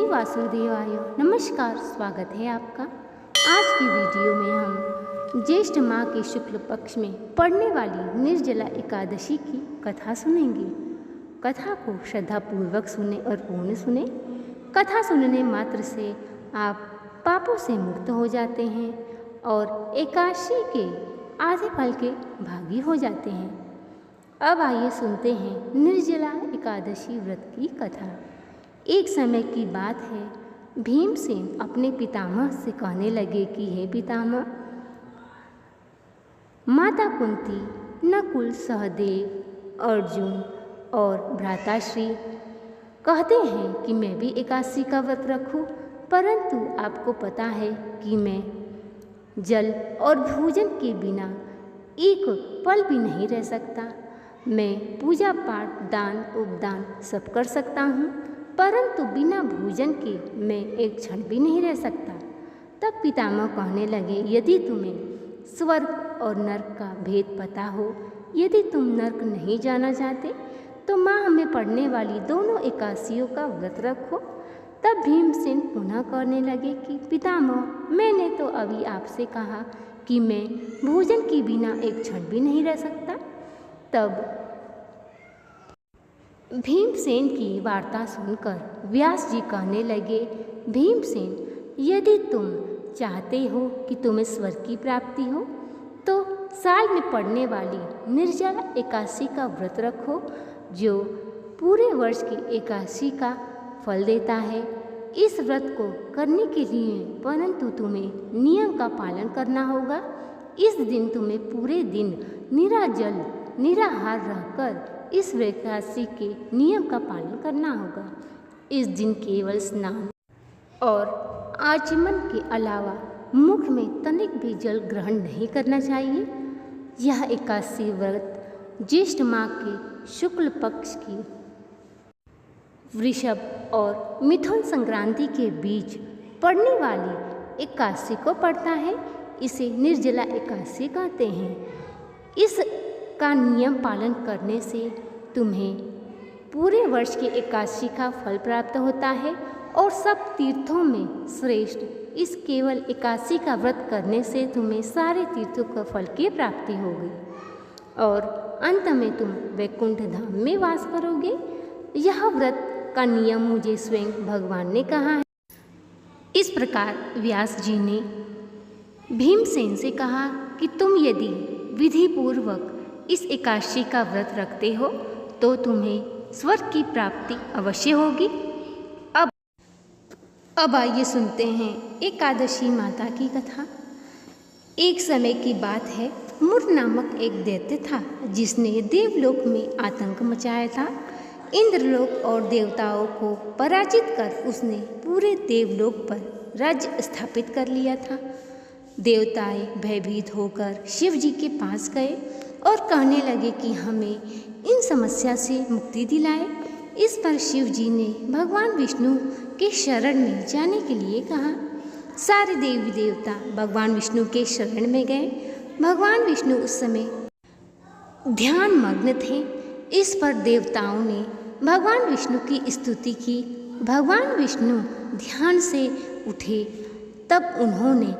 वासुदेवाय नमस्कार, स्वागत है आपका। आज की वीडियो में हम ज्येष्ठ माह के शुक्ल पक्ष में पड़ने वाली निर्जला एकादशी की कथा सुनेंगे। कथा को श्रद्धापूर्वक सुने और पूर्ण सुने। कथा सुनने मात्र से आप पापों से मुक्त हो जाते हैं और एकादशी के आधे फल के भागी हो जाते हैं। अब आइए सुनते हैं निर्जला एकादशी व्रत की कथा। एक समय की बात है, भीमसेन अपने पितामह से कहने लगे कि हे पितामह, माता कुंती, नकुल, सहदेव, अर्जुन और भ्राताश्री कहते हैं कि मैं भी एकादशी का व्रत रखूं, परंतु आपको पता है कि मैं जल और भोजन के बिना एक पल भी नहीं रह सकता। मैं पूजा पाठ, दान, उपदान सब कर सकता हूँ, परंतु बिना भोजन के मैं एक क्षण भी नहीं रह सकता। तब पितामह कहने लगे, यदि तुम्हें स्वर्ग और नर्क का भेद पता हो, यदि तुम नर्क नहीं जाना चाहते, तो माह में पड़ने वाली दोनों एकादशियों का व्रत रखो। तब भीमसेन पुनः कहने लगे कि पितामह, मैंने तो अभी आपसे कहा कि मैं भोजन के बिना एक क्षण भी नहीं रह सकता। तब भीमसेन की वार्ता सुनकर व्यास जी कहने लगे, भीमसेन, यदि तुम चाहते हो कि तुम्हें स्वर्ग की प्राप्ति हो, तो साल में पड़ने वाली निर्जला एकादशी का व्रत रखो, जो पूरे वर्ष की एकादशी का फल देता है। इस व्रत को करने के लिए परंतु तुम्हें नियम का पालन करना होगा। इस दिन तुम्हें पूरे दिन निराजल निराहार रहकर इस एकादशी के नियम का पालन करना होगा। इस दिन केवल स्नान और आचमन के अलावा मुख में तनिक भी जल ग्रहण नहीं करना चाहिए। यह एकादशी व्रत ज्येष्ठ माह के शुक्ल पक्ष की वृषभ और मिथुन संक्रांति के बीच पड़ने वाली एकादशी को पड़ता है। इसे निर्जला एकादशी कहते हैं। इस का नियम पालन करने से तुम्हें पूरे वर्ष के एकादशी का फल प्राप्त होता है और सब तीर्थों में श्रेष्ठ इस केवल एकादशी का व्रत करने से तुम्हें सारे तीर्थों का फल की प्राप्ति होगी और अंत में तुम वैकुंठ धाम में वास करोगे। यह व्रत का नियम मुझे स्वयं भगवान ने कहा है। इस प्रकार व्यास जी ने भीमसेन से कहा कि तुम यदि विधि पूर्वक इस एकादशी का व्रत रखते हो तो तुम्हें स्वर्ग की प्राप्ति अवश्य होगी। अब आइए सुनते हैं एकादशी माता की कथा। एक समय की बात है, मुर नामक एक दैत्य था जिसने देवलोक में आतंक मचाया था। इंद्रलोक और देवताओं को पराजित कर उसने पूरे देवलोक पर राज्य स्थापित कर लिया था। देवताएं भयभीत होकर शिव जी के पास गए और कहने लगे कि हमें इन समस्या से मुक्ति दिलाए। इस पर शिव जी ने भगवान विष्णु के शरण में जाने के लिए कहा। सारे देवी देवता भगवान विष्णु के शरण में गए। भगवान विष्णु उस समय ध्यान मग्न थे। इस पर देवताओं ने भगवान विष्णु की स्तुति की। भगवान विष्णु ध्यान से उठे। तब उन्होंने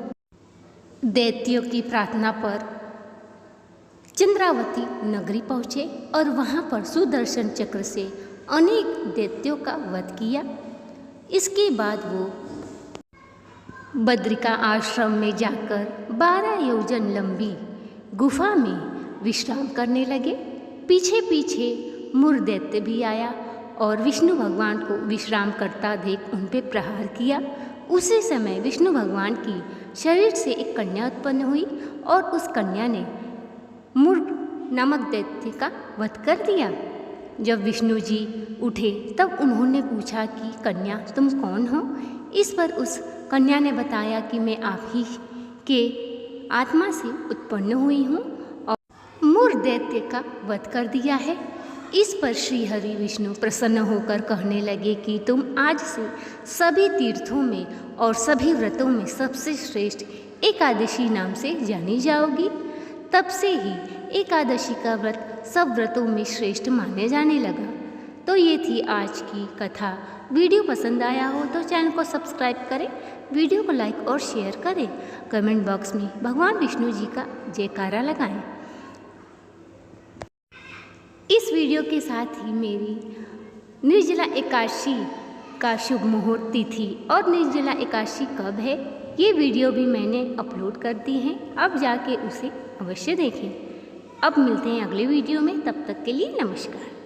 दैत्यों की प्रार्थना पर चंद्रावती नगरी पहुँचे और वहाँ पर सुदर्शन चक्र से अनेक दैत्यों का वध किया। इसके बाद वो बद्रिका आश्रम में जाकर 12 योजन लंबी गुफा में विश्राम करने लगे। पीछे पीछे मुर दैत्य भी आया और विष्णु भगवान को विश्राम करता देख उन पर प्रहार किया। उसी समय विष्णु भगवान की शरीर से एक कन्या उत्पन्न हुई और उस कन्या ने मुर नामक दैत्य का वध कर दिया। जब विष्णु जी उठे तब उन्होंने पूछा कि कन्या, तुम कौन हो? इस पर उस कन्या ने बताया कि मैं आप ही के आत्मा से उत्पन्न हुई हूँ और मुर दैत्य का वध कर दिया है। इस पर श्री हरि विष्णु प्रसन्न होकर कहने लगे कि तुम आज से सभी तीर्थों में और सभी व्रतों में सबसे श्रेष्ठ एकादशी नाम से जानी जाओगी। तब से ही एकादशी का व्रत सब व्रतों में श्रेष्ठ माने जाने लगा। तो ये थी आज की कथा। वीडियो पसंद आया हो तो चैनल को सब्सक्राइब करें, वीडियो को लाइक और शेयर करें, कमेंट बॉक्स में भगवान विष्णु जी का जयकारा लगाएं। इस वीडियो के साथ ही मेरी निर्जला एकादशी का शुभ मुहूर्त तिथि और निर्जला एकादशी कब है ये वीडियो भी मैंने अपलोड कर दी है, अब जाके उसे अवश्य देखें। अब मिलते हैं अगले वीडियो में, तब तक के लिए नमस्कार।